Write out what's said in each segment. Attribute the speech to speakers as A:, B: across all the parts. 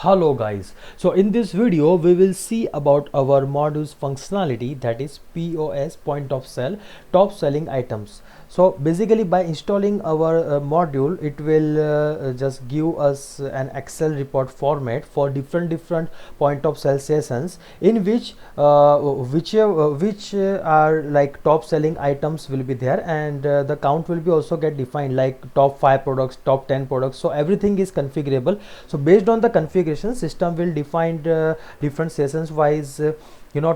A: Hello guys, so in this video we will see about our module's functionality, that is POS, point of sale, top selling items. So basically by installing our module, it will just give us an Excel report format for different point of sale sessions, in which which are like top selling items will be there, and the count will be also get defined, like top 5 products, top 10 products. So everything is configurable. So based on the configuration, system will define different sessions wise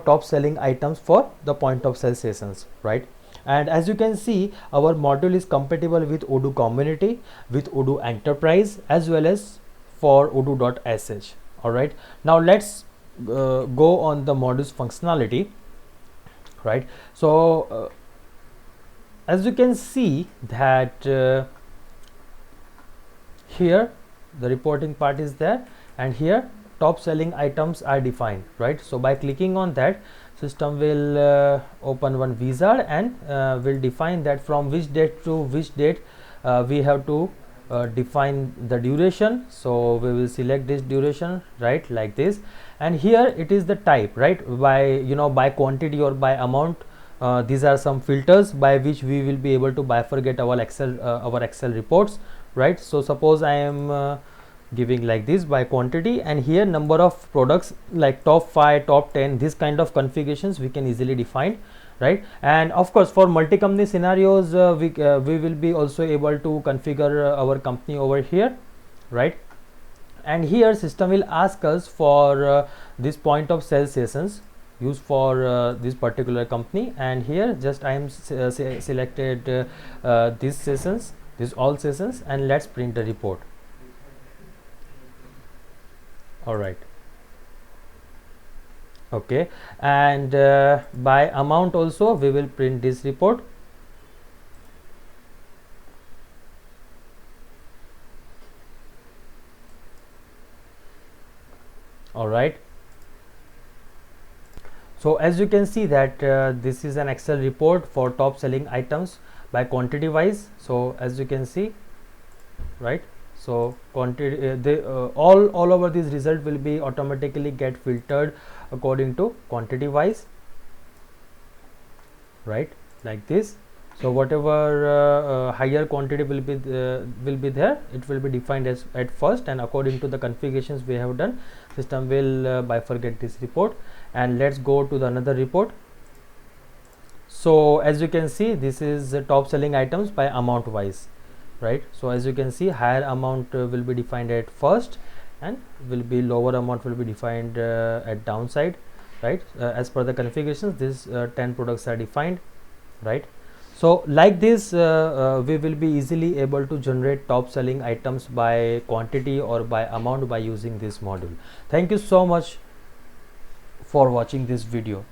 A: top selling items for the point of sale sessions, right? And as you can see, our module is compatible with Odoo Community, with Odoo Enterprise, as well as for Odoo.sh. All right, now let's go on the module's functionality, right? So as you can see that here the reporting part is there, and here top selling items are defined, right? So by clicking on that, system will open one wizard and will define that from which date to which date we have to define the duration. So we will select this duration, right, like this, and here it is the type, right, by by quantity or by amount. These are some filters by which we will be able to bifurcate our Excel reports, right? So suppose I am giving like this by quantity, and here number of products like top 5, top 10, this kind of configurations we can easily define, right? And of course for multi-company scenarios, we will be also able to configure our company over here, right? And here system will ask us for this point of sale sessions used for this particular company, and here just I am selected these sessions, these all sessions, and let's print the report. All right, okay, and by amount also we will print this report. All right, so as you can see that this is an Excel report for top selling items by quantity wise. So as you can see, right, so quantity all over this result will be automatically get filtered according to quantity wise, right, like this. So whatever higher quantity will be there, it will be defined as at first, and according to the configurations we have done, system will bifurcate this report. And let's go to the another report. So as you can see, this is top selling items by amount wise, right? So as you can see, higher amount will be defined at first, and will be lower amount will be defined at downside, right? As per the configurations, this 10 products are defined, right? So like this we will be easily able to generate top selling items by quantity or by amount by using this module. Thank you so much for watching this video.